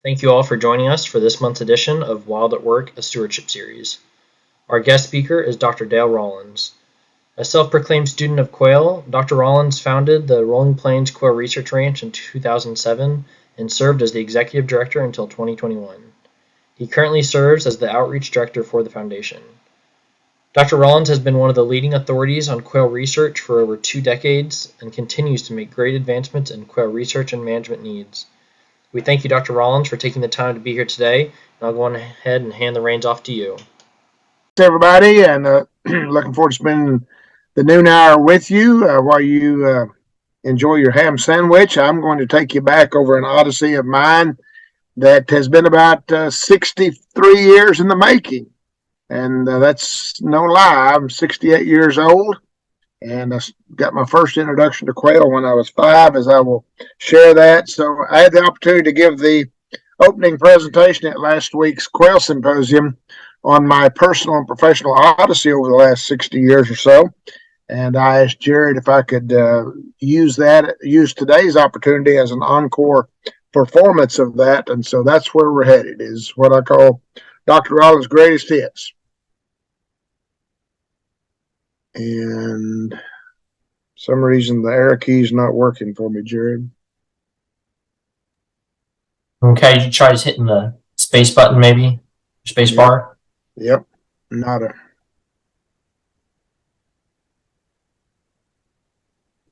Thank you all for joining us for this month's edition of Wild at Work, a Stewardship series. Our guest speaker is Dr. Dale Rollins. A self-proclaimed student of Quail, Dr. Rollins founded the Rolling Plains Quail Research Ranch in 2007 and served as the executive director until 2021. He currently serves as the outreach director for the foundation. Dr. Rollins has been one of the leading authorities on quail research for over 2 decades and continues to make great advancements in quail research and management needs. We thank you, Dr. Rollins, for taking the time to be here today, and I'll go on ahead and hand the reins off to you. Thanks, everybody, and looking forward to spending the noon hour with you while you enjoy your ham sandwich. I'm going to take you back over an odyssey of mine that has been about 63 years in the making, and that's no lie. I'm 68 years old, and I got my first introduction to quail when I was 5, as I will share that. So I had the opportunity to give the opening presentation at last week's Quail Symposium on my personal and professional odyssey over the last 60 years or so. And I asked Jared if I could use today's opportunity as an encore performance of that. And so that's where we're headed, is what I call Dr. Rollins' greatest hits. And for some reason the arrow key is not working for me, Jared. Okay, you try just hitting the space button, maybe? Space bar? Yep, nada.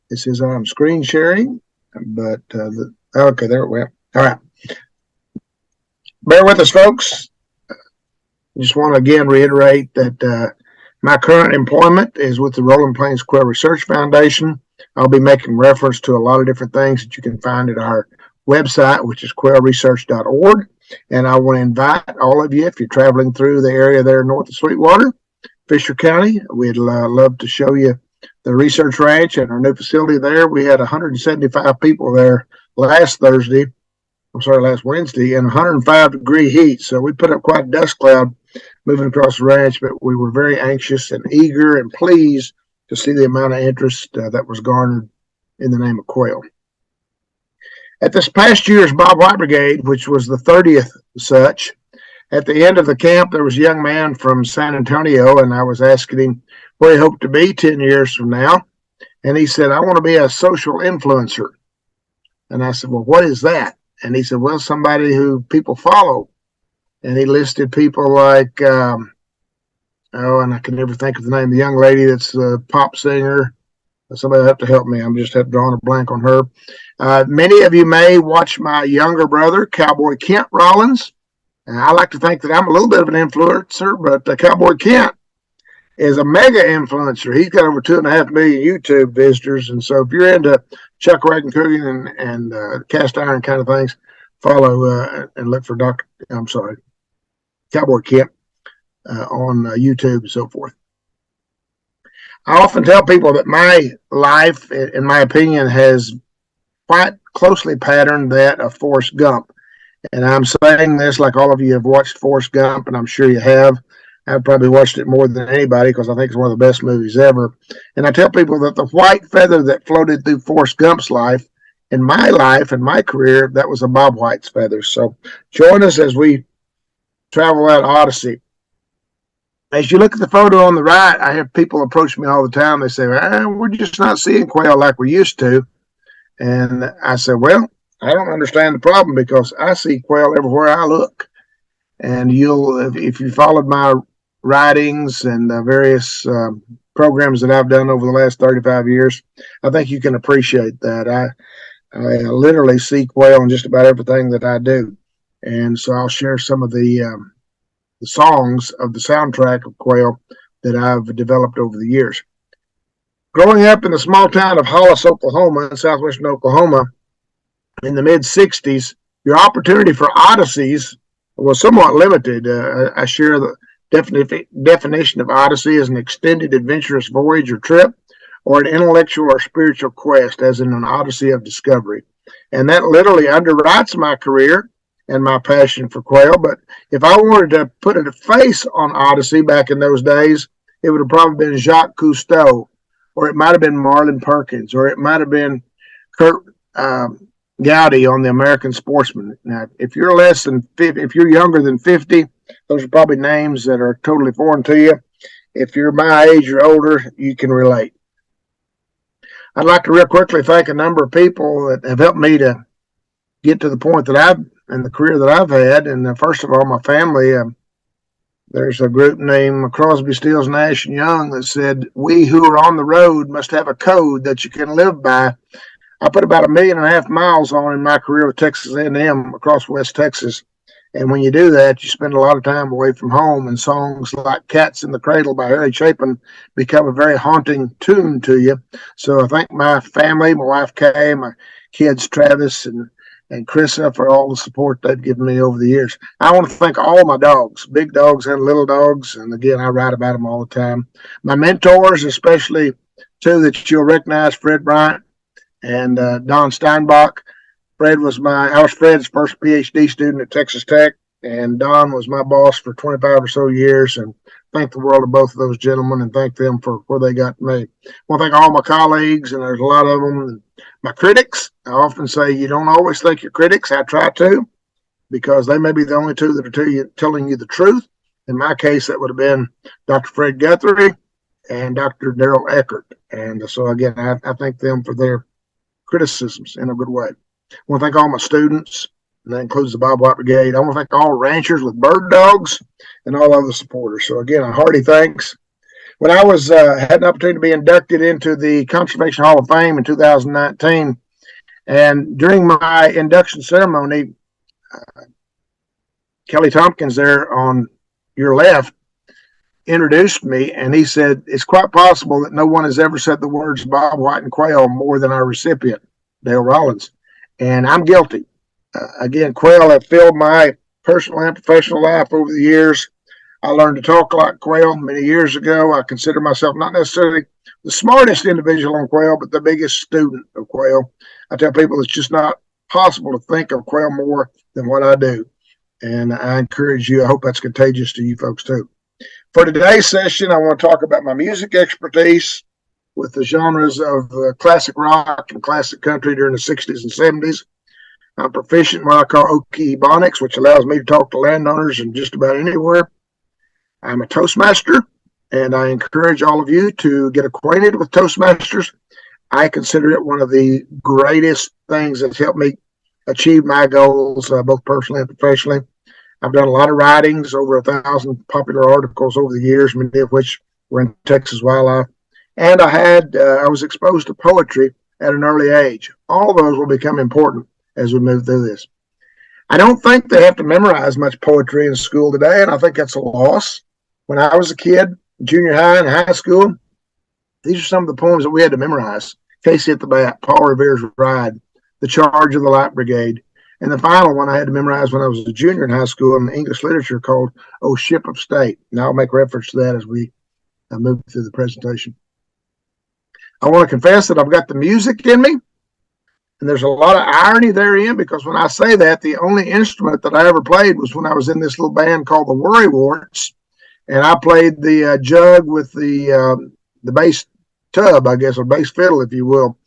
It says I'm screen sharing, but okay, there it went. All right. Bear with us, folks. Just want to again reiterate that my current employment is with the Rolling Plains Quail Research Foundation. I'll be making reference to a lot of different things that you can find at our website, which is quailresearch.org. And I want to invite all of you, if you're traveling through the area there north of Sweetwater, Fisher County, we'd love to show you the research ranch and our new facility there. We had 175 people there last Wednesday, in 105-degree heat. So we put up quite a dust cloud moving across the ranch, but we were very anxious and eager and pleased to see the amount of interest that was garnered in the name of quail. At this past year's Bob White Brigade, which was the 30th such, at the end of the camp, there was a young man from San Antonio, and I was asking him where he hoped to be 10 years from now. And he said, I want to be a social influencer. And I said, well, what is that? And he said, well, somebody who people follow. And he listed people like, and I can never think of the name of the young lady that's a pop singer. Somebody will have to help me. I'm just drawing a blank on her. Many of you may watch my younger brother, Cowboy Kent Rollins. And I like to think that I'm a little bit of an influencer, but Cowboy Kent is a mega influencer. He's got over 2.5 million YouTube visitors. And so if you're into chuck wagon cooking and cast iron kind of things, follow and look for Cowboy Kent on YouTube and so forth. I often tell people that my life, in my opinion, has quite closely patterned that of Forrest Gump. And I'm saying this like all of you have watched Forrest Gump, and I'm sure you have. I've probably watched it more than anybody because I think it's one of the best movies ever. And I tell people that the white feather that floated through Forrest Gump's life, in my career, that was a Bob White's feather. So join us as we travel that odyssey. As you look at the photo on the right, I have people approach me all the time. They say, we're just not seeing quail like we used to. And I said, well, I don't understand the problem because I see quail everywhere I look. And if you followed my writings and various programs that I've done over the last 35 years, I think you can appreciate that. I literally see quail in just about everything that I do. And so I'll share some of the songs of the soundtrack of Quail that I've developed over the years. Growing up in the small town of Hollis, Oklahoma, in southwestern Oklahoma, in the mid-'60s, your opportunity for odysseys was somewhat limited. I share the definition of odyssey as an extended adventurous voyage or trip, or an intellectual or spiritual quest, as in an odyssey of discovery. And that literally underwrites my career and my passion for quail. But if I wanted to put a face on odyssey back in those days, it would have probably been Jacques Cousteau, or it might have been Marlin Perkins, or it might have been Kurt Gowdy on the American Sportsman. Now, if you're if you're younger than 50, those are probably names that are totally foreign to you. If you're my age or older, you can relate. I'd like to real quickly thank a number of people that have helped me to get to the point that I've in the career that I've had. And first of all, my family. There's a group named Crosby, Stills, Nash and Young that said, "We who are on the road must have a code that you can live by." I put about 1.5 million miles on in my career with Texas A&M across West Texas. And when you do that, you spend a lot of time away from home, and songs like Cats in the Cradle by Harry Chapin become a very haunting tune to you. So I thank my family, my wife Kay, my kids Travis and Chrissa for all the support they've given me over the years. I want to thank all my dogs, big dogs and little dogs. And again, I write about them all the time. My mentors, especially two that you'll recognize, Fred Bryant and Don Steinbach. I was Fred's first PhD student at Texas Tech, and Don was my boss for 25 or so years. And thank the world of both of those gentlemen and thank them for where they got me. I want to thank all my colleagues, and there's a lot of them. My critics, I often say you don't always thank your critics. I try to, because they may be the only two that are telling you the truth. In my case, that would have been Dr. Fred Guthrie and Dr. Daryl Eckert. And so, again, I thank them for their criticisms in a good way. I want to thank all my students, and that includes the Bob White Brigade. I want to thank all ranchers with bird dogs and all other supporters. So, again, a hearty thanks. When I had an opportunity to be inducted into the Conservation Hall of Fame in 2019, and during my induction ceremony, Kelly Tompkins there on your left introduced me, and he said, "It's quite possible that no one has ever said the words Bob White and Quail more than our recipient, Dale Rollins." And I'm guilty. Again, Quail have filled my personal and professional life over the years. I learned to talk like Quail many years ago. I consider myself not necessarily the smartest individual on Quail, but the biggest student of Quail. I tell people it's just not possible to think of Quail more than what I do. And I encourage you, I hope that's contagious to you folks too. For today's session, I want to talk about my music expertise with the genres of classic rock and classic country during the 60s and 70s. I'm proficient in what I call Okie Ebonics, which allows me to talk to landowners in just about anywhere. I'm a Toastmaster, and I encourage all of you to get acquainted with Toastmasters. I consider it one of the greatest things that's helped me achieve my goals, both personally and professionally. I've done a lot of writings, over 1,000 popular articles over the years, many of which were in Texas Wildlife. And I was exposed to poetry at an early age. All of those will become important as we move through this. I don't think they have to memorize much poetry in school today, and I think that's a loss. When I was a kid, junior high and high school, these are some of the poems that we had to memorize. Casey at the Bat, Paul Revere's Ride, The Charge of the Light Brigade, and the final one I had to memorize when I was a junior in high school in English literature called "O Ship of State." And I'll make reference to that as we move through the presentation. I want to confess that I've got the music in me, and there's a lot of irony therein, because when I say that, the only instrument that I ever played was when I was in this little band called the Worrywarts, and I played the jug with the bass tub, I guess, or bass fiddle, if you will.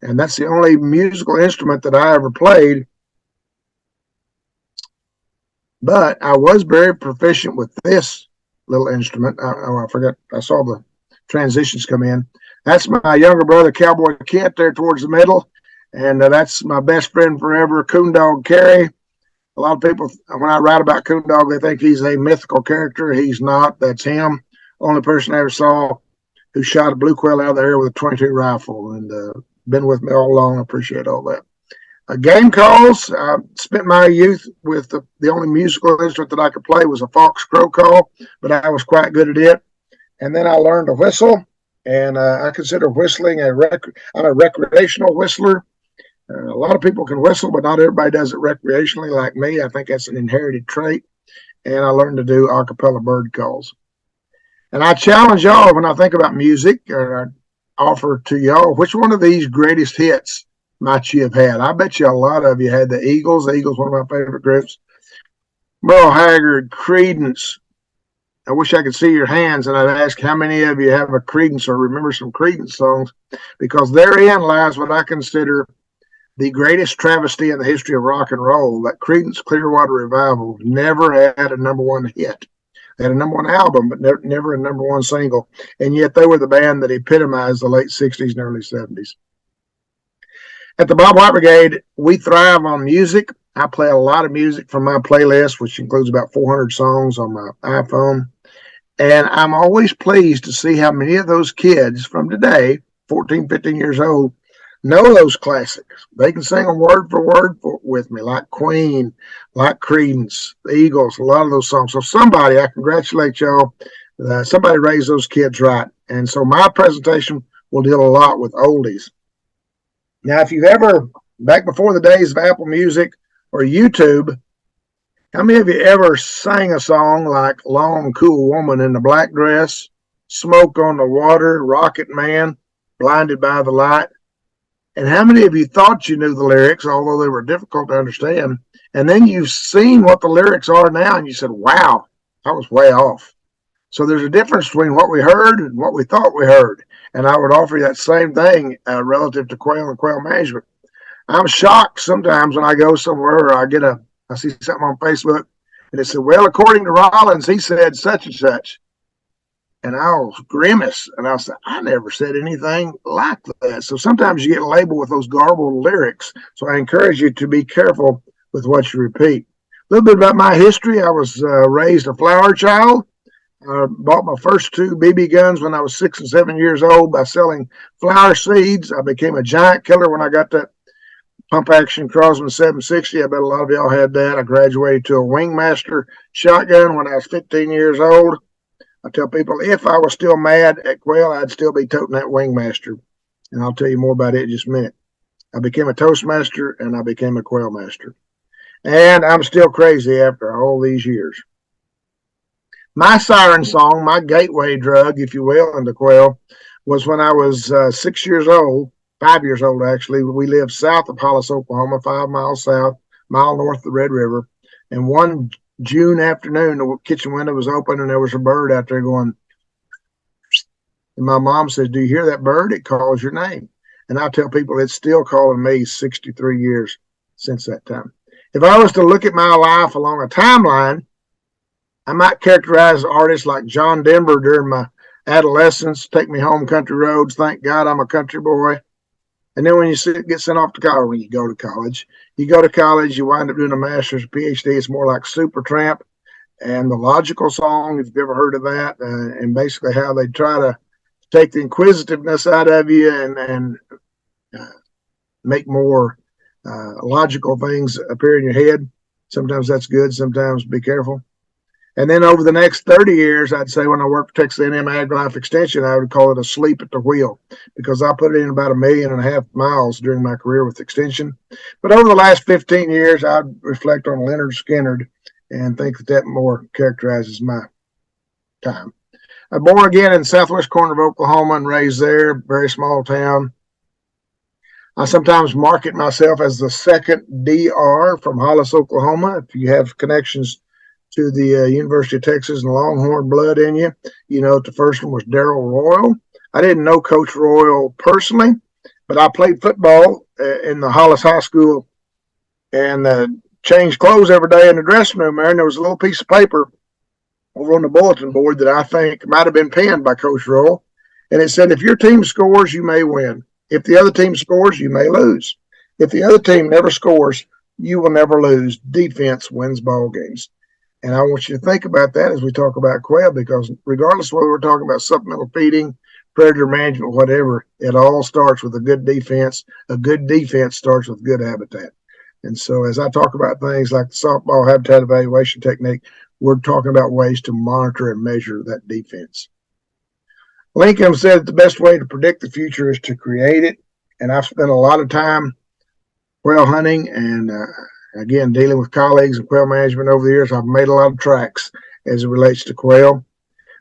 And that's the only musical instrument that I ever played. But I was very proficient with this little instrument. I forgot, I saw the transitions come in. That's my younger brother, Cowboy Kent, there towards the middle. And that's my best friend forever, Coondog Carey. A lot of people, when I write about Coondog, they think he's a mythical character. He's not. That's him. Only person I ever saw who shot a blue quail out of the air with a .22 rifle, and been with me all along. I appreciate all that. Game calls. I spent my youth with the only musical instrument that I could play was a fox crow call, but I was quite good at it. And then I learned to whistle, and I consider whistling I'm a recreational whistler. A lot of people can whistle, but not everybody does it recreationally like me. I think that's an inherited trait. And I learned to do a cappella bird calls. And I challenge y'all, when I think about music, or I offer to y'all, which one of these greatest hits might you have had? I bet you a lot of you had the Eagles. The Eagles, one of my favorite groups. Merle Haggard, Creedence. I wish I could see your hands, and I'd ask how many of you have a Creedence or remember some Creedence songs, because therein lies what I consider the greatest travesty in the history of rock and roll, that Creedence Clearwater Revival never had a number one hit. They had a number one album, but never a number one single. And yet they were the band that epitomized the late 60s and early 70s. At the Bob White Brigade, we thrive on music. I play a lot of music from my playlist, which includes about 400 songs on my iPhone. And I'm always pleased to see how many of those kids from today, 14, 15 years old, know those classics. They can sing them word for word with me, like Queen, like Creedence, the Eagles, a lot of those songs. So somebody, I congratulate y'all. Somebody raised those kids right. And so my presentation will deal a lot with oldies. Now, if you've ever, back before the days of Apple Music or YouTube, how many of you ever sang a song like Long Cool Woman in the Black Dress, Smoke on the Water, Rocket Man, Blinded by the Light? And how many of you thought you knew the lyrics, although they were difficult to understand? And then you've seen what the lyrics are now, and you said, wow, I was way off. So there's a difference between what we heard and what we thought we heard. And I would offer you that same thing relative to Quail and Quail management. I'm shocked sometimes when I go somewhere or I see something on Facebook, and it said, well, according to Rollins, he said such and such. And I'll grimace, and I'll say, I never said anything like that. So sometimes you get labeled with those garbled lyrics. So I encourage you to be careful with what you repeat. A little bit about my history. I was raised a flower child. I bought my first two BB guns when I was 6 and 7 years old by selling flower seeds. I became a giant killer when I got that pump action Crosman 760. I bet a lot of y'all had that. I graduated to a Wingmaster shotgun when I was 15 years old. I tell people if I was still mad at Quail, I'd still be toting that Wingmaster. And I'll tell you more about it in just a minute. I became a Toastmaster and I became a Quail Master. And I'm still crazy after all these years. My siren song, my gateway drug, if you will, into Quail, was when I was 6 years old, 5 years old actually. We lived south of Hollis, Oklahoma, 5 miles south, mile north of the Red River. And one June afternoon, the kitchen window was open and there was a bird out there going. And my mom says, do you hear that bird? It calls your name. And I tell people it's still calling me 63 years since that time. If I was to look at my life along a timeline, I might characterize artists like John Denver during my adolescence, Take Me Home Country Roads, Thank God I'm a Country Boy. And then when you get sent off to college, when you go to college, you wind up doing a master's, PhD. It's more like Supertramp and the Logical Song, if you've ever heard of that, and basically how they try to take the inquisitiveness out of you and make more logical things appear in your head. Sometimes that's good. Sometimes be careful. And then over the next 30 years, I'd say when I worked for Texas A&M Ag Life Extension, I would call it a sleep at the wheel because I put in about 1.5 million miles during my career with Extension. But over the last 15 years, I'd reflect on Leonard Skinner and think that more characterizes my time. I'm born again in the southwest corner of Oklahoma and raised there, very small town. I sometimes market myself as the second DR from Hollis, Oklahoma. If you have connections to the University of Texas and Longhorn blood in you, you know the first one was Darrell Royal. I didn't know Coach Royal personally, but I played football in the Hollis High School and changed clothes every day in the dressing room there, and there was a little piece of paper over on the bulletin board that I think might have been penned by Coach Royal, and it said, if your team scores, you may win. If the other team scores, you may lose. If the other team never scores, you will never lose. Defense wins ball games. And I want you to think about that as we talk about Quail, because regardless of whether we're talking about supplemental feeding, predator management, whatever, it all starts with a good defense. A good defense starts with good habitat. And so as I talk about things like the softball habitat evaluation technique, we're talking about ways to monitor and measure that defense. Lincoln said the best way to predict the future is to create it. And I've spent a lot of time quail hunting and again, dealing with colleagues in quail management over the years. I've made a lot of tracks as it relates to quail.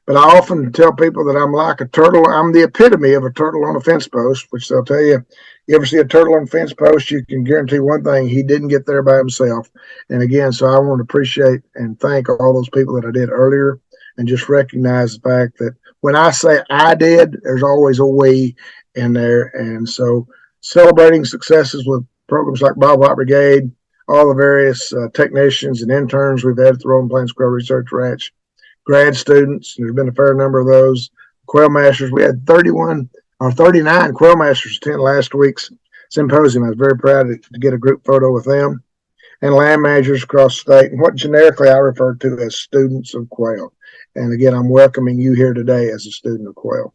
But I often tell people that I'm like a turtle. I'm the epitome of a turtle on a fence post, which they'll tell you, you ever see a turtle on a fence post, you can guarantee one thing, he didn't get there by himself. And again, so I want to appreciate and thank all those people that I did earlier and just recognize the fact that when I say I did, there's always a we in there. And so celebrating successes with programs like Bob White Brigade, all the various technicians and interns we've had at the Rolling Plains Quail Research Ranch, grad students. There's been a fair number of those. Quail masters. We had 31 or 39 quail masters attend last week's symposium. I was very proud to get a group photo with them. And land managers across the state, and what generically I refer to as students of quail. And again, I'm welcoming you here today as a student of quail.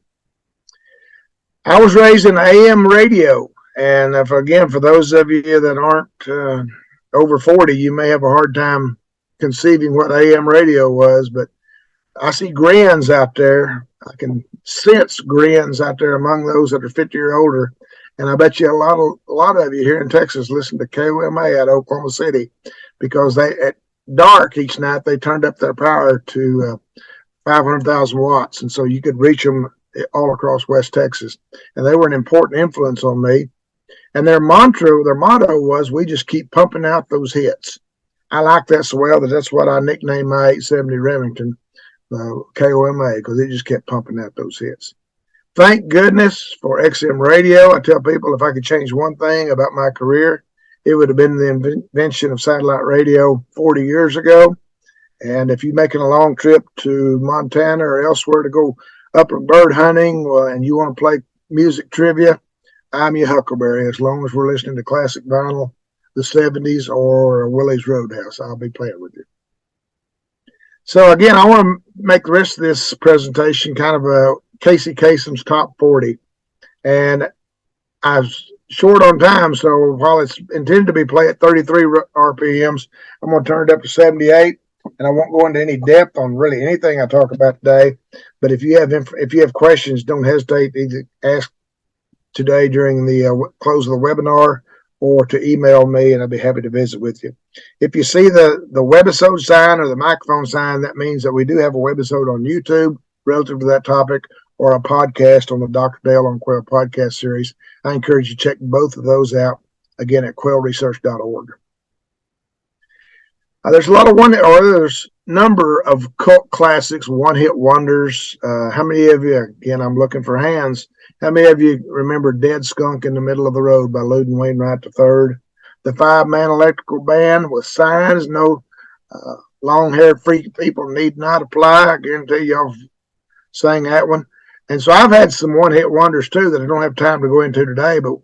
I was raised in AM radio, and again, for those of you that aren't over 40, you may have a hard time conceiving what AM radio was, but I see grins out there. I can sense grins out there among those that are 50 or older. And I bet you a lot of you here in Texas listen to KOMA at Oklahoma City, because they at dark each night they turned up their power to 500,000 watts, and so you could reach them all across West Texas. And they were an important influence on me. And their motto was, "We just keep pumping out those hits." I like that so well that that's what I nicknamed my 870 Remington, KOMA, because it just kept pumping out those hits. Thank goodness for XM radio. I tell people if I could change one thing about my career, it would have been the invention of satellite radio 40 years ago. And if you're making a long trip to Montana or elsewhere to go upper bird hunting, and you want to play music trivia, I'm your huckleberry. As long as we're listening to classic vinyl, the 70s, or Willie's Roadhouse, I'll be playing with you. So again, I want to make the rest of this presentation kind of a Casey Kasem's top 40. And I was short on time, so while it's intended to be played at 33 RPMs, I'm going to turn it up to 78. And I won't go into any depth on really anything I talk about today. But if you have questions, don't hesitate to either ask today during the close of the webinar, or to email me, and I'll be happy to visit with you. If you see the webisode sign or the microphone sign, that means that we do have a webisode on YouTube relative to that topic, or a podcast on the Dr. Dale on Quail podcast series. I encourage you to check both of those out, again, at quailresearch.org. There's a lot of there's number of cult classics, one-hit wonders. How many of you, again, I'm looking for hands, how many of you remember Dead Skunk in the Middle of the Road by Loudon Wainwright III? The five-man electrical band with signs, no long-haired freaky people need not apply. I guarantee y'all sang that one. And so I've had some one-hit wonders, too, that I don't have time to go into today, but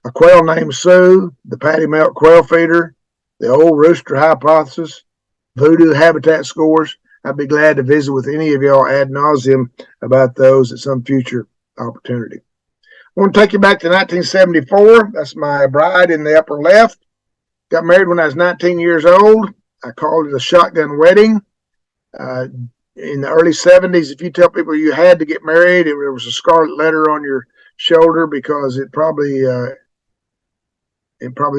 A Quail Named Sue, the Patty Melt Quail Feeder, the Old Rooster Hypothesis, Voodoo Habitat Scores. I'd be glad to visit with any of y'all ad nauseum about those at some future opportunity. I want to take you back to 1974. That's my bride in the upper left. Got married when I was 19 years old. I called it a shotgun wedding. In the early 70s, if you tell people you had to get married, it was a scarlet letter on your shoulder, because it probably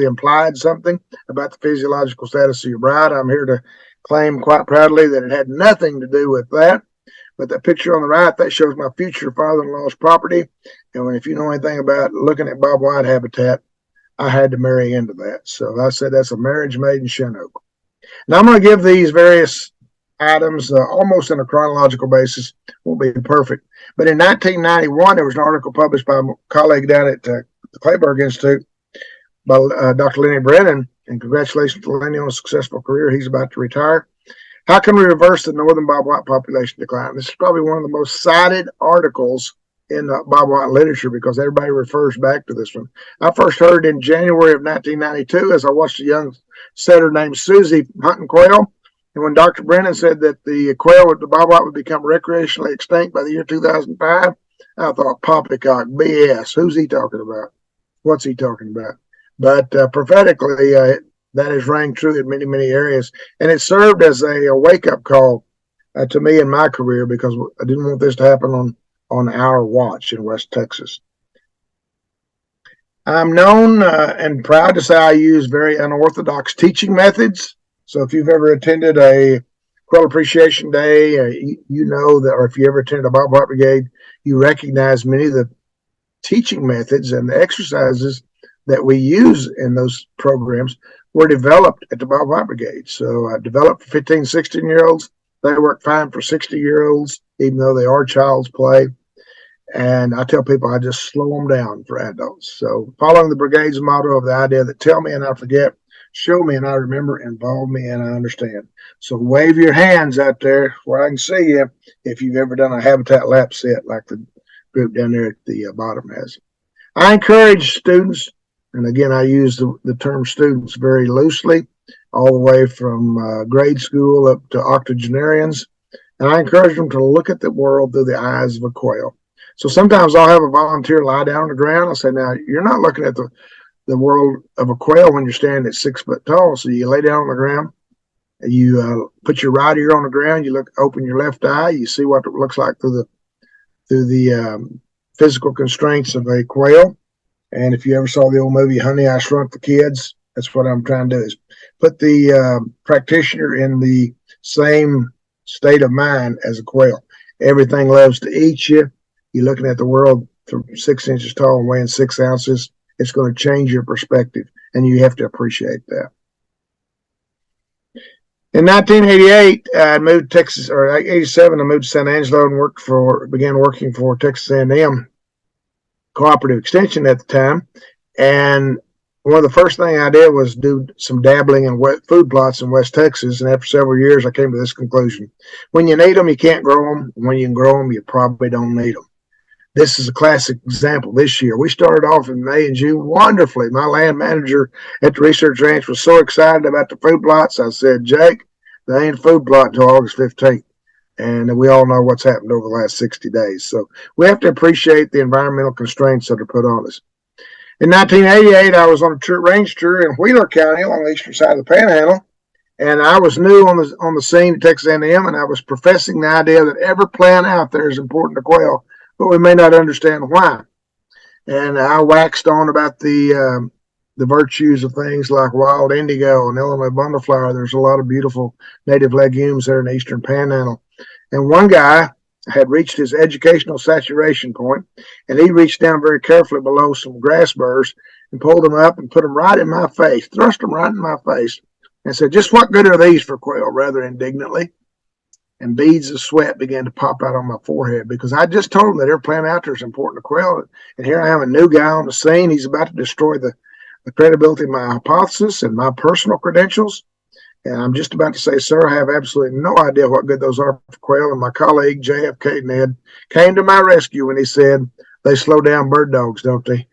implied something about the physiological status of your bride. I'm here to claim quite proudly that it had nothing to do with that. But that picture on the right, that shows my future father-in-law's property. And if you know anything about looking at Bob White habitat, I had to marry into that. So I said that's a marriage made in Chinook. Now I'm going to give these various items almost on a chronological basis. Won't be perfect. But in 1991, there was an article published by a colleague down at the Clayburgh Institute by Dr. Lenny Brennan. And congratulations to Lenny on a successful career. He's about to retire. How can we reverse the northern Bob White population decline? This is probably one of the most cited articles in Bob White literature, because everybody refers back to this one. I first heard in January of 1992 as I watched a young setter named Susie hunting quail. And when Dr. Brennan said that the quail with the Bob White would become recreationally extinct by the year 2005, I thought, poppycock, BS. Who's he talking about? What's he talking about? But prophetically, that has rang true in many, many areas. And it served as a wake-up call to me in my career, because I didn't want this to happen on our watch in West Texas. I'm known and proud to say I use very unorthodox teaching methods. So if you've ever attended a Quail Appreciation Day, you know that, or if you ever attended a Bob White Brigade, you recognize many of the teaching methods and the exercises that we use in those programs were developed at the Bob White Brigade. So developed for 15, 16-year-olds. They work fine for 60-year-olds, even though they are child's play. And I tell people I just slow them down for adults. So following the brigade's motto of the idea that tell me and I forget, show me and I remember, involve me and I understand. So wave your hands out there where I can see you if you've ever done a habitat lap set like the group down there at the bottom has. I encourage students, and again, I use the term students very loosely, all the way from grade school up to octogenarians, and I encourage them to look at the world through the eyes of a quail. So sometimes I'll have a volunteer lie down on the ground. I'll say, now, you're not looking at the world of a quail when you're standing at 6 foot tall. So you lay down on the ground, you put your right ear on the ground, you open your left eye, you see what it looks like through the physical constraints of a quail. And if you ever saw the old movie Honey, I Shrunk the Kids, that's what I'm trying to do, is put the practitioner in the same state of mind as a quail. Everything loves to eat you. You're looking at the world from 6 inches tall and weighing 6 ounces. It's going to change your perspective, and you have to appreciate that. In 1988, I moved to Texas, or 87, I moved to San Angelo and began working for Texas A&M Cooperative Extension at the time. And one of the first things I did was do some dabbling in wet food plots in West Texas. And after several years, I came to this conclusion. When you need them, you can't grow them. When you can grow them, you probably don't need them. This is a classic example this year. We started off in May and June wonderfully. My land manager at the research ranch was so excited about the food plots. I said, Jake, they ain't a food plot until August 15th. And we all know what's happened over the last 60 days. So we have to appreciate the environmental constraints that are put on us. In 1988, I was on a range tour in Wheeler County along the eastern side of the Panhandle. And I was new on the scene at Texas A&M, and I was professing the idea that every plant out there is important to quail, but we may not understand why. And I waxed on about the virtues of things like wild indigo and Illinois bundleflower. There's a lot of beautiful native legumes there in the eastern Panhandle. And one guy had reached his educational saturation point, and he reached down very carefully below some grass burrs and pulled them up and put them right in my face, thrust them right in my face, and said, just what good are these for quail, rather indignantly. And beads of sweat began to pop out on my forehead because I just told him that every plant out there is important to quail. And here I am, a new guy on the scene. He's about to destroy the credibility of my hypothesis and my personal credentials. And I'm just about to say, sir, I have absolutely no idea what good those are for quail. And my colleague, JFK Ned, came to my rescue when he said, they slow down bird dogs, don't they?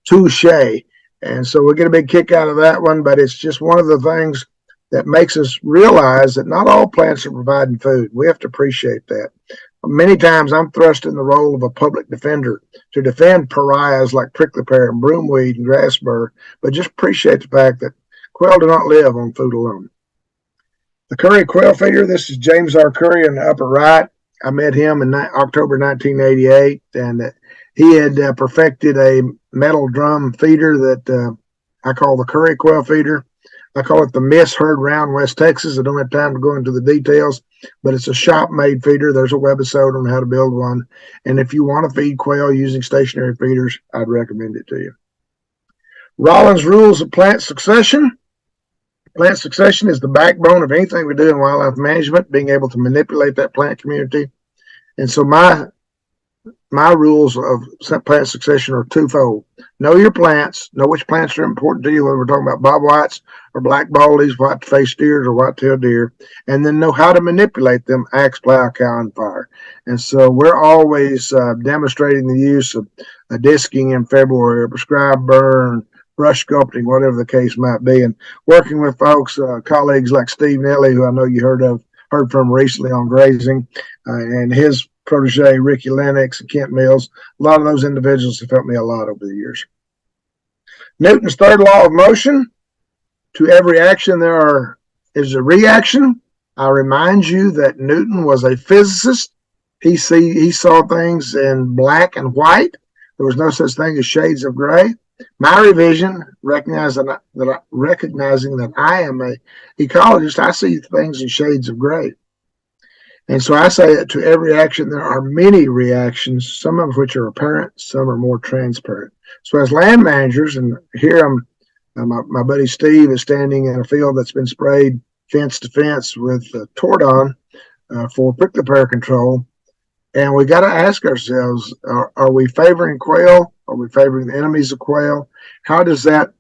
Touche. And so we get a big kick out of that one, but it's just one of the things that makes us realize that not all plants are providing food. We have to appreciate that. Many times I'm thrust in the role of a public defender to defend pariahs like prickly pear and broomweed and grass burr, but just appreciate the fact that quail do not live on food alone. The Curry quail feeder, this is James R. Curry in the upper right. I met him in October 1988, and he had perfected a metal drum feeder that I call the Curry quail feeder. I call it the Miss Herd Round West Texas. I don't have time to go into the details, but it's a shop-made feeder. There's a webisode on how to build one. And if you want to feed quail using stationary feeders, I'd recommend it to you. Rollins rules of plant succession. Plant succession is the backbone of anything we do in wildlife management, being able to manipulate that plant community. And so my rules of plant succession are twofold. Know your plants. Know which plants are important to you, whether we're talking about bobwhites or black baldies, white-faced deers, or white-tailed deer. And then know how to manipulate them, axe, plow, cow, and fire. And so we're always demonstrating the use of disking in February, or prescribed burn, brush sculpting, whatever the case might be. And working with folks, colleagues like Steve Nelly, who I know you heard from recently on grazing, and his protege, Ricky Lennox and Kent Mills. A lot of those individuals have helped me a lot over the years. Newton's third law of motion. To every action there is a reaction. I remind you that Newton was a physicist. He saw things in black and white. There was no such thing as shades of gray. My revision, recognizing that I am an ecologist, I see things in shades of gray. And so I say that to every action, there are many reactions, some of which are apparent, some are more transparent. So as land managers, and here my buddy Steve is standing in a field that's been sprayed fence to fence with Tordon for prickly pear control. And we got to ask ourselves, are we favoring Quail? Are we favoring the enemies of Quail? How does that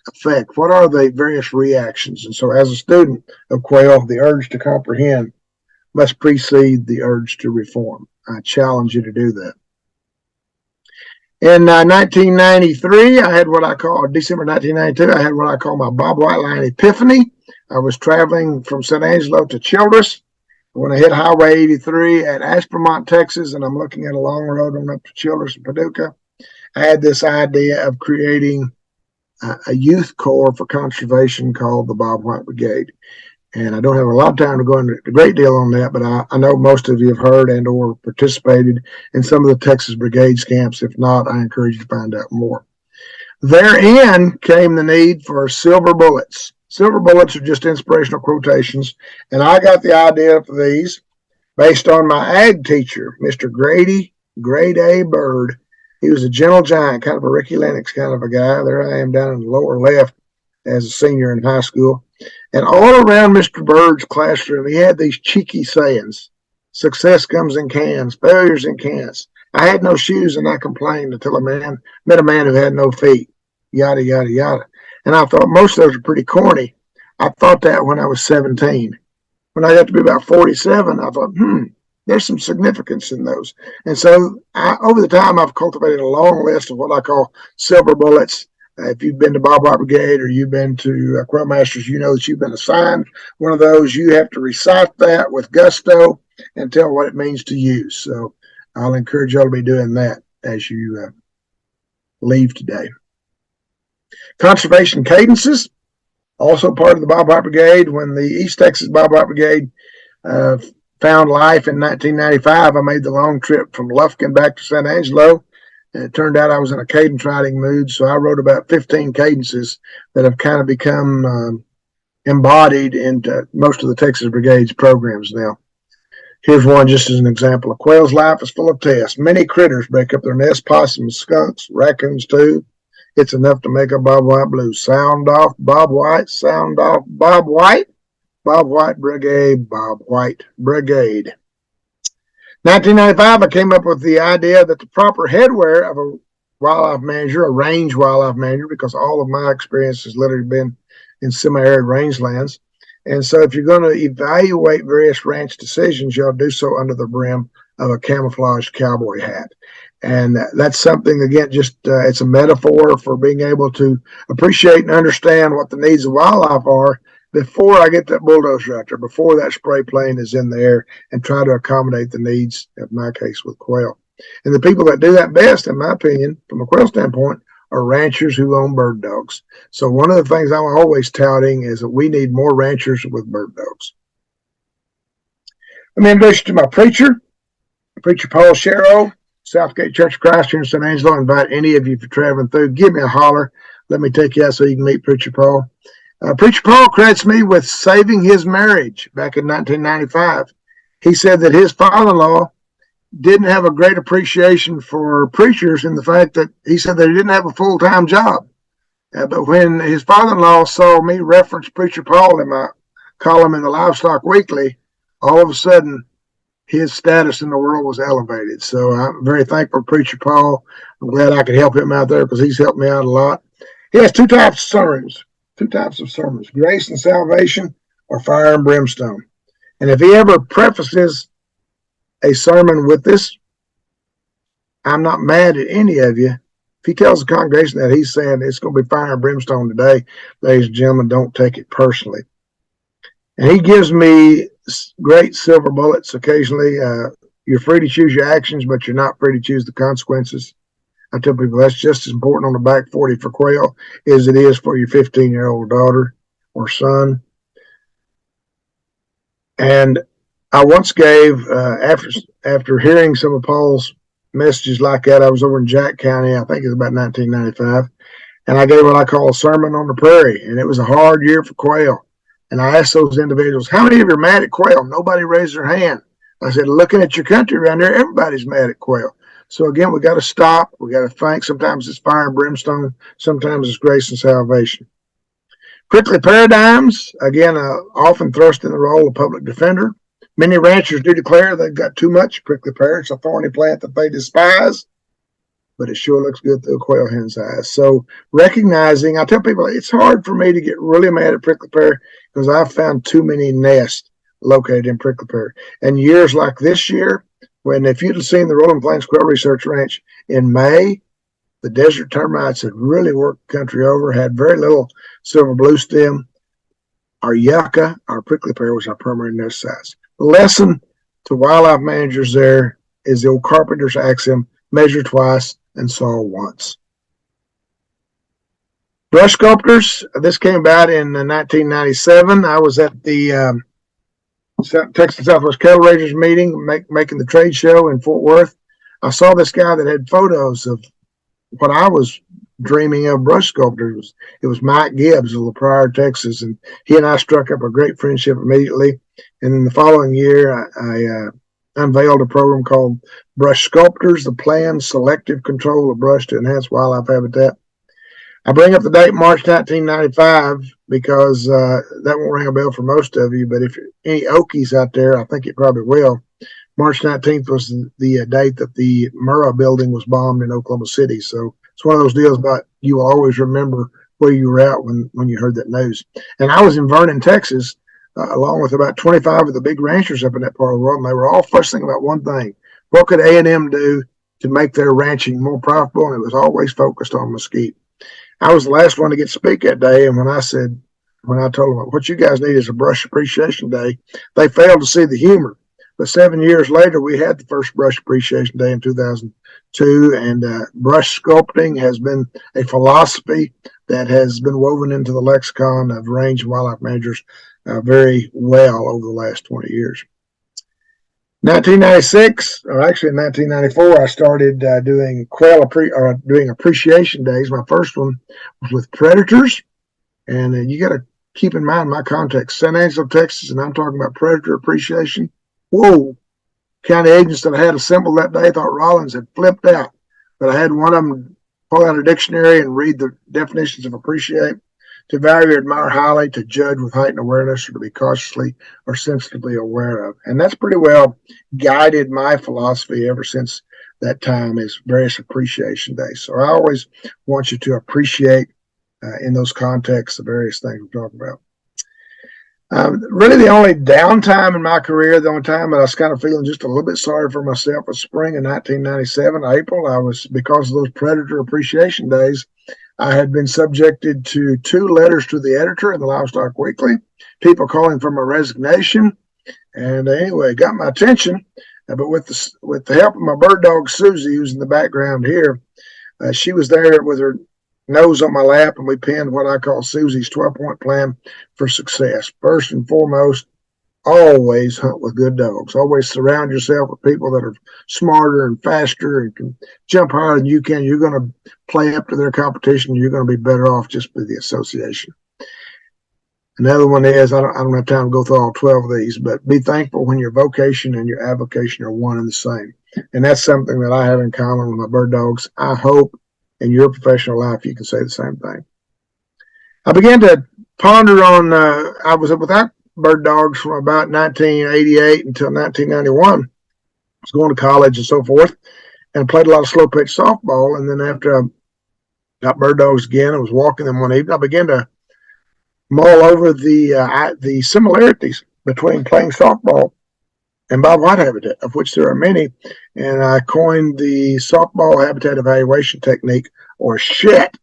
affect? What are the various reactions? And so as a student of Quail, the urge to comprehend must precede the urge to reform. I challenge you to do that. In 1993, I had what I call, December 1992, I had what I call my Bob White line epiphany. I was traveling from San Angelo to Childress when I hit Highway 83 at Aspermont, Texas, and I'm looking at a long road on up to Childress and Paducah. I had this idea of creating a youth corps for conservation called the Bob White Brigade. And I don't have a lot of time to go into a great deal on that, but I know most of you have heard and or participated in some of the Texas Brigades camps. If not, I encourage you to find out more. Therein came the need for silver bullets. Silver bullets are just inspirational quotations, and I got the idea for these based on my ag teacher, Mr. Grady, Grade A Bird. He was a gentle giant, kind of a Ricky Lennox kind of a guy. There I am down in the lower left as a senior in high school. And all around Mr. Bird's classroom, he had these cheeky sayings. Success comes in cans, failures in cans. I had no shoes and I complained until met a man who had no feet. Yada, yada, yada. And I thought most of those are pretty corny. I thought that when I was 17. When I got to be about 47, I thought, there's some significance in those. And so over the time, I've cultivated a long list of what I call silver bullets. If you've been to Bob White Brigade or you've been to Quail Masters, you know that you've been assigned one of those. You have to recite that with gusto and tell what it means to you. So I'll encourage y'all to be doing that as you leave today. Conservation cadences, also part of the Bob White Brigade. When the East Texas Bob White Brigade found life in 1995, I made the long trip from Lufkin back to San Angelo. And it turned out I was in a cadence writing mood, so I wrote about 15 cadences that have kind of become embodied into most of the Texas Brigade's programs now. Here's one just as an example. A quail's life is full of tests. Many critters break up their nest, possums, skunks, raccoons too. It's enough to make a Bob White blues. Sound off, Bob White. Sound off, Bob White. Bob White Brigade, Bob White Brigade. 1995, I came up with the idea that the proper headwear of a wildlife manager, a range wildlife manager, because all of my experience has literally been in semi-arid rangelands. And so if you're going to evaluate various ranch decisions, you'll do so under the brim of a camouflage cowboy hat. And that's something, again, just it's a metaphor for being able to appreciate and understand what the needs of wildlife are before I get that bulldozer out there, before that spray plane is in the air, and try to accommodate the needs, in my case, with quail. And the people that do that best, in my opinion, from a quail standpoint, are ranchers who own bird dogs. So one of the things I'm always touting is that we need more ranchers with bird dogs. Let me introduce you to my preacher, Preacher Paul Sherrill, Southgate Church of Christ here in San Angelo. I invite any of you if you're traveling through, give me a holler. Let me take you out so you can meet Preacher Paul. Preacher Paul credits me with saving his marriage back in 1995. He said that his father-in-law didn't have a great appreciation for preachers in the fact that he said that he didn't have a full-time job. But when his father-in-law saw me reference Preacher Paul in my column in the Livestock Weekly, all of a sudden his status in the world was elevated. So I'm very thankful for Preacher Paul. I'm glad I could help him out there because he's helped me out a lot. He has two types of sermons, grace and salvation or fire and brimstone. And if he ever prefaces a sermon with this, I'm not mad at any of you. If he tells the congregation that he's saying it's going to be fire and brimstone today, ladies and gentlemen, don't take it personally. And he gives me great silver bullets occasionally. You're free to choose your actions, but you're not free to choose the consequences. I tell people that's just as important on the back 40 for quail as it is for your 15-year-old daughter or son. And I once gave, after hearing some of Paul's messages like that, I was over in Jack County, I think it was about 1995, and I gave what I call a sermon on the prairie, and it was a hard year for quail. And I asked those individuals, how many of you are mad at quail? Nobody raised their hand. I said, looking at your country around there, everybody's mad at quail. So again, we got to stop. We got to think. Sometimes it's fire and brimstone. Sometimes it's grace and salvation. Prickly paradigms, again, often thrust in the role of public defender. Many ranchers do declare they've got too much prickly pear. It's a thorny plant that they despise, but it sure looks good through a quail hen's eyes. So recognizing, I tell people it's hard for me to get really mad at prickly pear because I've found too many nests located in prickly pear. And years like this year, when if you'd have seen the Rolling Plains Quail Research Ranch in May, the desert termites had really worked the country over, had very little silver blue stem. Our yucca, our prickly pear was our primary nest size. The lesson to wildlife managers there is the old carpenter's axiom, measure twice and saw once. Brush sculptors, this came about in 1997. I was at the Texas Southwest Cattle Raisers meeting, making the trade show in Fort Worth. I saw this guy that had photos of what I was dreaming of brush sculptors. It was Mike Gibbs of La Pryor, Texas, and he and I struck up a great friendship immediately. And in the following year, I unveiled a program called Brush Sculptors, the planned selective control of brush to enhance wildlife habitat. I bring up the date March 1995 because that won't ring a bell for most of you, but if any Okies out there, I think it probably will. March 19th was the date that the Murrah building was bombed in Oklahoma City. So it's one of those deals about you will always remember where you were at when you heard that news. And I was in Vernon, Texas, along with about 25 of the big ranchers up in that part of the world, and they were all fussing about one thing. What could A&M do to make their ranching more profitable? And it was always focused on mesquite. I was the last one to get to speak that day, and when I told them what you guys need is a brush appreciation day, they failed to see the humor. But 7 years later, we had the first brush appreciation day in 2002, and brush sculpting has been a philosophy that has been woven into the lexicon of range and wildlife managers very well over the last 20 years. 1996, or actually in 1994, I started doing doing appreciation days. My first one was with predators, and you got to keep in mind my context. San Angelo, Texas, and I'm talking about predator appreciation. Whoa! County agents that I had assembled that day thought Rollins had flipped out, but I had one of them pull out a dictionary and read the definitions of appreciate. To value or admire highly, to judge with heightened awareness, or to be cautiously or sensitively aware of. And that's pretty well guided my philosophy ever since that time, is various appreciation days. So I always want you to appreciate in those contexts the various things we're talking about. Really the only downtime in my career, the only time that I was kind of feeling just a little bit sorry for myself was spring of 1997, April. Because of those predator appreciation days, I had been subjected to 2 letters to the editor in the Livestock Weekly, people calling for my resignation. And anyway, it got my attention. But with the help of my bird dog, Susie, who's in the background here, she was there with her nose on my lap, and we penned what I call Susie's 12-point plan for success. First and foremost, always hunt with good dogs. Always surround yourself with people that are smarter and faster and can jump higher than you can. You're going to play up to their competition. You're going to be better off just with the association. Another one is, I don't have time to go through all 12 of these, but be thankful when your vocation and your avocation are one and the same. And that's something that I have in common with my bird dogs. I hope in your professional life you can say the same thing. I began to ponder on, I was without bird dogs from about 1988 until 1991. I was going to college and so forth, and played a lot of slow pitch softball. And then after I got bird dogs again, I was walking them one evening. I began to mull over the similarities between playing softball and bobwhite habitat, of which there are many. And I coined the softball habitat evaluation technique, or SHIT.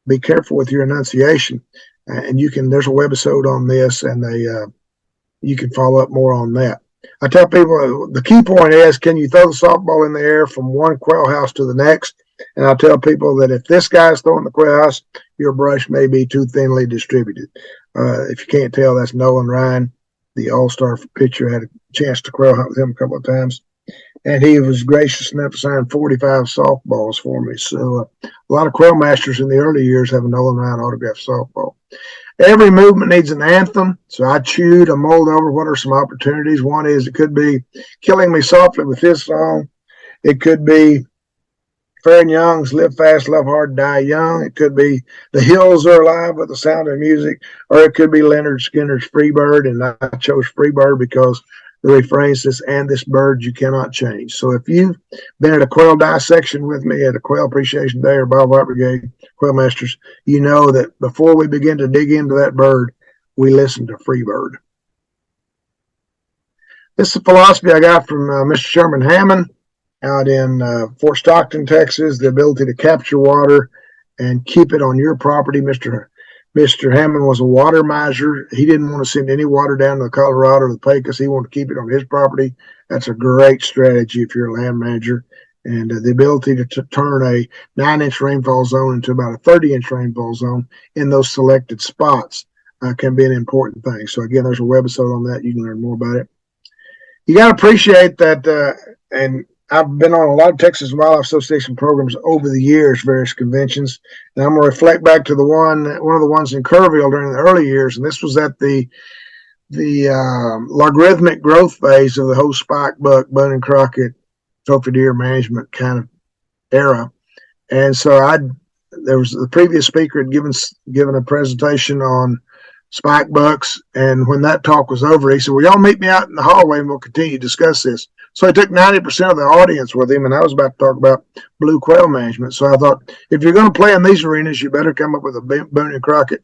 Be careful with your enunciation. And there's a webisode on this, and you can follow up more on that. I tell people the key point is, can you throw the softball in the air from one quail house to the next? And I tell people that if this guy's throwing the quail house, your brush may be too thinly distributed. If you can't tell, that's Nolan Ryan, the all-star pitcher. Had a chance to quail hunt with him a couple of times, and he was gracious enough to sign 45 softballs for me. So a lot of quail masters in the early years have a Nolan Ryan autographed softball. Every movement needs an anthem, so I mulled over what are some opportunities. One is, it could be Killing Me Softly with his song. It could be Fair and Young's Live Fast, Love Hard, Die Young. It could be The Hills Are Alive with the Sound of Music, or it could be Leonard Skinner's Freebird, and I chose Freebird because the refrain says, and this bird you cannot change. So if you've been at a quail dissection with me at a Quail Appreciation Day or Bob White Brigade Quail Masters, you know that before we begin to dig into that bird, we listen to Freebird. This is a philosophy I got from Mr. Sherman Hammond out in Fort Stockton, Texas, the ability to capture water and keep it on your property. Mr. Hammond was a water miser. He didn't want to send any water down to the Colorado or the Pecos. He wanted to keep it on his property. That's a great strategy if you're a land manager. And the ability to turn a 9-inch rainfall zone into about a 30-inch rainfall zone in those selected spots can be an important thing. So again, there's a webisode on that. You can learn more about it. You got to appreciate that, and I've been on a lot of Texas Wildlife Association programs over the years, various conventions, and I'm going to reflect back to one of the ones in Kerrville during the early years, and this was at the logarithmic growth phase of the whole spike buck, bun and crockett, trophy deer management kind of era. And so there was the previous speaker had given a presentation on spike bucks, and when that talk was over, he said, well, y'all meet me out in the hallway and we'll continue to discuss this. So he took 90% of the audience with him, and I was about to talk about blue quail management. So I thought, if you're going to play in these arenas, you better come up with a Boone and Crockett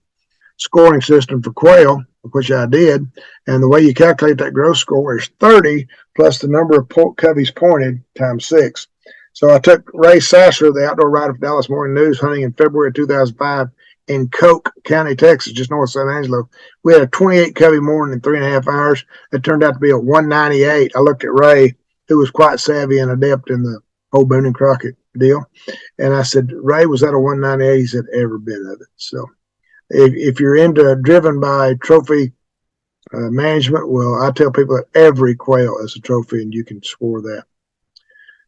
scoring system for quail, which I did. And the way you calculate that growth score is 30 plus the number of coveys pointed times 6. So I took Ray Sasser, the outdoor writer for Dallas Morning News, hunting in February of 2005 in Coke County, Texas, just north of San Angelo. We had a 28 covey morning in 3.5 hours. It turned out to be a 198. I looked at Ray, who was quite savvy and adept in the whole Boone and Crockett deal. And I said, Ray, was that a 198? He said, every bit of it. So if you're driven by trophy management, well, I tell people that every quail is a trophy, and you can score that.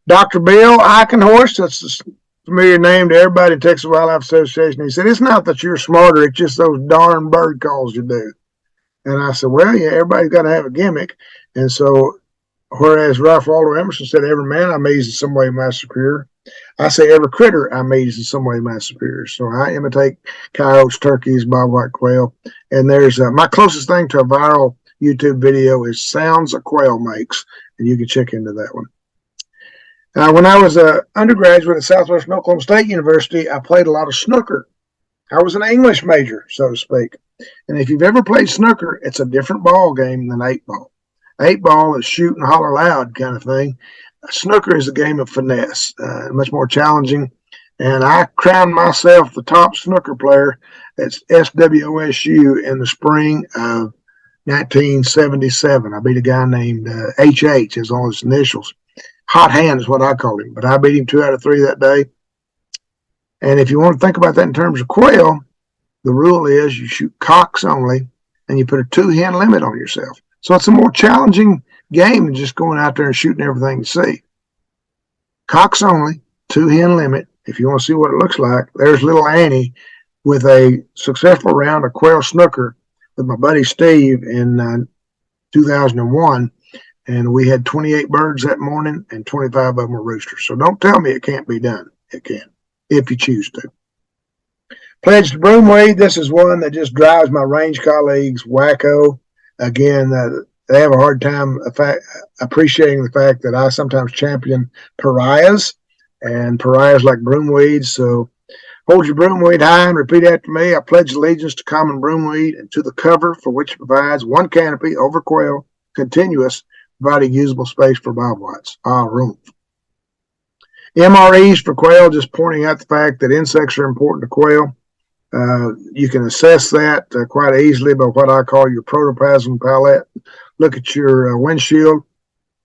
Dr. Bill Eichenhorst, that's a familiar name to everybody in Texas Wildlife Association. He said, it's not that you're smarter, it's just those darn bird calls you do. And I said, well, yeah, everybody's got to have a gimmick. And so, whereas Ralph Waldo Emerson said, every man I meet is in some way my superior, I say every critter I meet is in some way my superior. So I imitate coyotes, turkeys, bobwhite quail. And there's my closest thing to a viral YouTube video is sounds a quail makes, and you can check into that one. When I was an undergraduate at Southwestern Oklahoma State University, I played a lot of snooker. I was an English major, so to speak. And if you've ever played snooker, it's a different ball game than 8-ball. 8-ball is shoot and holler loud kind of thing. Snooker is a game of finesse, much more challenging. And I crowned myself the top snooker player at SWOSU in the spring of 1977. I beat a guy named HH, as all his initials. Hot hand is what I called him, but I beat him 2 out of 3 that day. And if you want to think about that in terms of quail, the rule is you shoot cocks only, and you put a 2-hen limit on yourself. So it's a more challenging game than just going out there and shooting everything you see. Cocks only, 2-hen limit. If you want to see what it looks like, there's little Annie with a successful round of quail snooker with my buddy Steve in 2001. And we had 28 birds that morning, and 25 of them were roosters. So don't tell me it can't be done. It can, if you choose to. Pledge to broomweed. This is one that just drives my range colleagues wacko. Again, they have a hard time appreciating the fact that I sometimes champion pariahs, and pariahs like broomweed. So hold your broomweed high and repeat after me. I pledge allegiance to common broomweed and to the cover for which it provides one canopy over quail, continuous, providing usable space for bobwhites. MREs for quail, just pointing out the fact that insects are important to quail. You can assess that quite easily by what I call your protoplasm palette. Look at your windshield.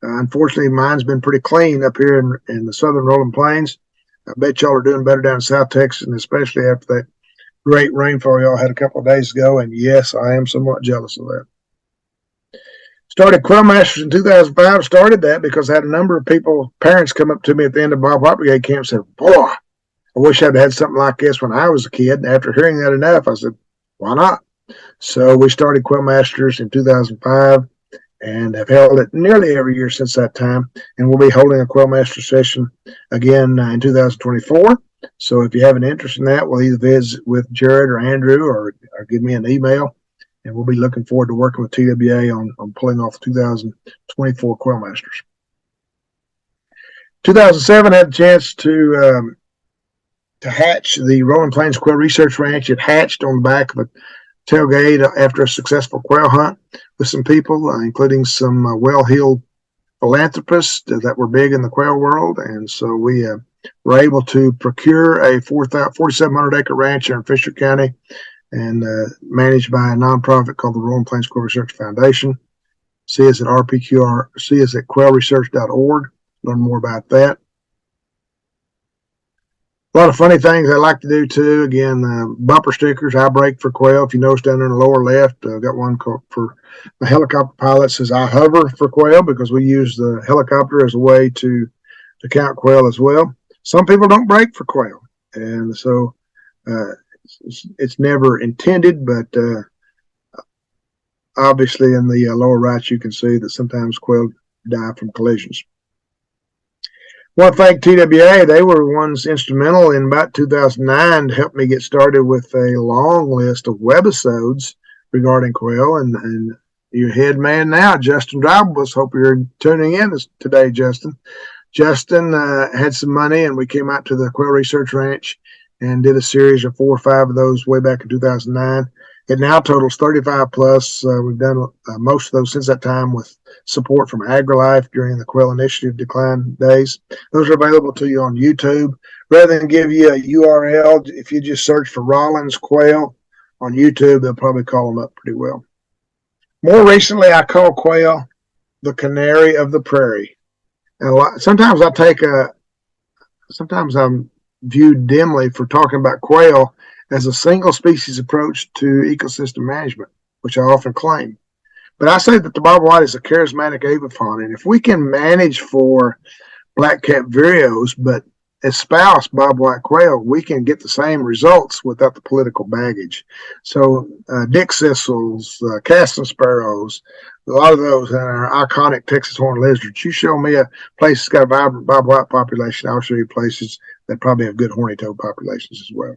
Unfortunately, mine's been pretty clean up here in the southern rolling plains. I bet y'all are doing better down in South Texas, and especially after that great rainfall y'all had a couple of days ago. And yes, I am somewhat jealous of that. Started Quail Masters in 2005. Started that because I had a number of parents come up to me at the end of Bob White Brigade camp and said, boy, I wish I'd had something like this when I was a kid. And after hearing that enough, I said, why not? So we started Quail Masters in 2005 and have held it nearly every year since that time. And we'll be holding a Quail Master session again in 2024. So if you have an interest in that, we'll either visit with Jared or Andrew or give me an email. And we'll be looking forward to working with TWA on pulling off the 2024 Quail Masters. 2007 had a chance to hatch the Rolling Plains Quail Research Ranch. It hatched on the back of a tailgate after a successful quail hunt with some people, including some well-heeled philanthropists that were big in the quail world. And so we were able to procure a 4,700-acre ranch here in Fisher County and managed by a nonprofit called the Rolling Plains Quail Research Foundation. See us at quailresearch.org. Learn more about that. A lot of funny things I like to do too. Again, bumper stickers. I brake for quail. If you notice down there in the lower left, got one for the helicopter pilot says I hover for quail because we use the helicopter as a way to count quail as well. Some people don't brake for quail, and so it's never intended, but obviously in the lower right you can see that sometimes quail die from collisions. I want to thank TWA. They were ones instrumental in about 2009 to help me get started with a long list of webisodes regarding quail. And your head man now, Justin Drybus. Hope you're tuning in today, Justin. Justin had some money, and we came out to the Quail Research Ranch and did a series of 4 or 5 of those way back in 2009. It now totals 35 plus. We've done most of those since that time with support from AgriLife during the Quail Initiative decline days. Those are available to you on YouTube. Rather than give you a URL, if you just search for Rollins Quail on YouTube, they'll probably call them up pretty well. More recently, I call quail the canary of the prairie. And sometimes I'm viewed dimly for talking about quail as a single species approach to ecosystem management, which I often claim. But I say that the bobwhite is a charismatic avifauna, and if we can manage for black-capped vireos but espouse bobwhite quail, we can get the same results without the political baggage. So dick thistles, casting sparrows, a lot of those, and our iconic Texas horned lizards. You show me a place that's got a vibrant bobwhite population, I'll show you places that probably have good horny toad populations as well.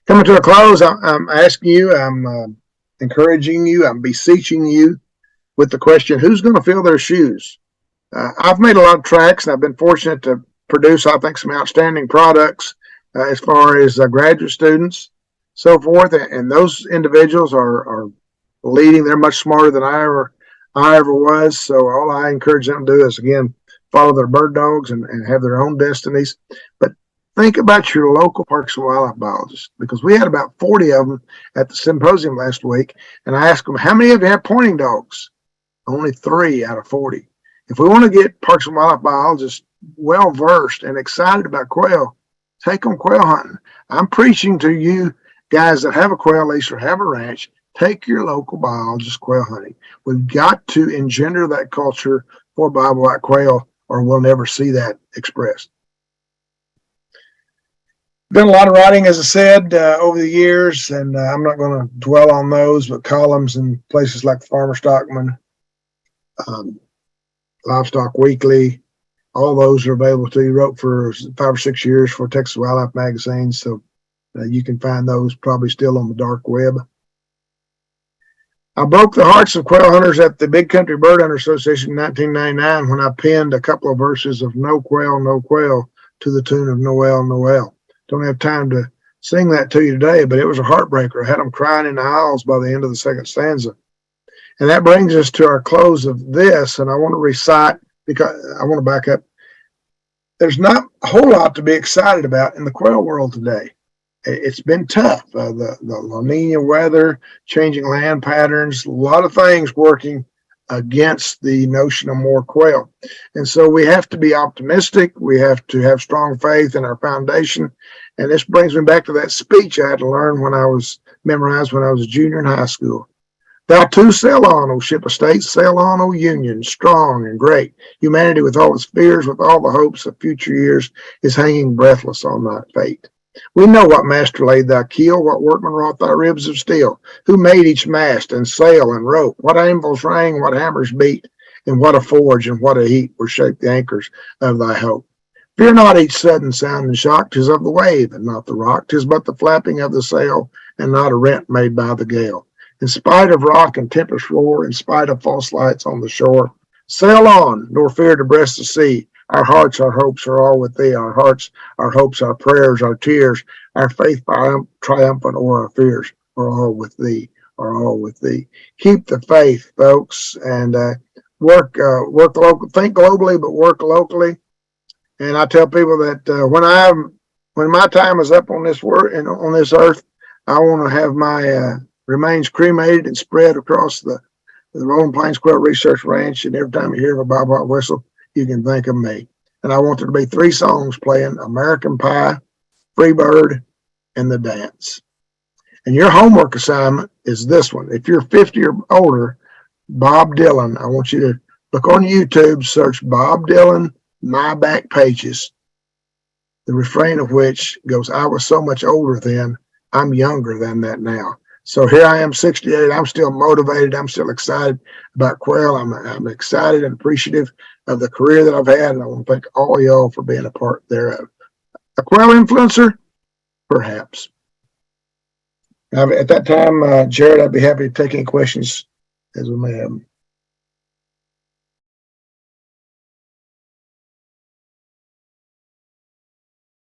Coming to a close, I'm asking you, I'm encouraging you, I'm beseeching you with the question, who's going to fill their shoes? I've made a lot of tracks, and I've been fortunate to produce, I think, some outstanding products as far as graduate students, so forth. And those individuals are leading. They're much smarter than I ever was. So all I encourage them to do is, again, follow their bird dogs and have their own destinies. But think about your local parks and wildlife biologists, because we had about 40 of them at the symposium last week, and I asked them, how many of you have pointing dogs? Only 3 out of 40. If we want to get parks and wildlife biologists well-versed and excited about quail, take them quail hunting. I'm preaching to you guys that have a quail lease or have a ranch, take your local biologist quail hunting. We've got to engender that culture for bobwhite quail, or we'll never see that expressed. Done a lot of writing, as I said, over the years, and I'm not going to dwell on those, but columns in places like the Farmer Stockman, Livestock Weekly, all those are available to you. Wrote for 5 or 6 years for Texas Wildlife Magazine, so you can find those probably still on the dark web. I broke the hearts of quail hunters at the Big Country Bird Hunter Association in 1999 when I penned a couple of verses of No Quail, to the tune of Noel, Noel. Don't have time to sing that to you today, but it was a heartbreaker. I had them crying in the aisles by the end of the second stanza. And that brings us to our close of this, and I want to recite, because I want to back up. There's not a whole lot to be excited about in the quail world today. It's been tough. The La Nina weather, changing land patterns, a lot of things working against the notion of more quail. And so we have to be optimistic. We have to have strong faith in our foundation. And this brings me back to that speech I had to learn memorized when I was a junior in high school. Thou too sail on, O ship of state, sail on, O Union, strong and great. Humanity with all its fears, with all the hopes of future years, is hanging breathless on thy fate. We know what master laid thy keel, what workman wrought thy ribs of steel, who made each mast and sail and rope, what anvils rang, what hammers beat, and what a forge and what a heat were shaped the anchors of thy hope. Fear not each sudden sound and shock, 'tis of the wave and not the rock, 'tis but the flapping of the sail and not a rent made by the gale. In spite of rock and tempest roar, in spite of false lights on the shore, sail on, nor fear to breast the sea. Our hearts, our hopes are all with thee. Our hearts, our hopes, our prayers, our tears, our faith triumphant o'er our fears are all with thee, are all with thee. Keep the faith, folks, and work local. Think globally, but work locally. And I tell people that when my time is up on this on this earth, I want to have my remains cremated and spread across the Rolling Plains Quail Research Ranch. And every time you hear a Bob White whistle, you can think of me. And I want there to be 3 songs playing: American Pie, Free Bird, and The Dance. And your homework assignment is this one. If you're 50 or older, Bob Dylan, I want you to look on YouTube, search Bob Dylan, My Back Pages, the refrain of which goes, I was so much older then, I'm younger than that now. So here I am, 68. I'm still motivated. I'm still excited about Quail. I'm excited and appreciative of the career that I've had, and I want to thank all y'all for being a part thereof. A Quail influencer? Perhaps. Now, at that time, Jared, I'd be happy to take any questions as we may have them.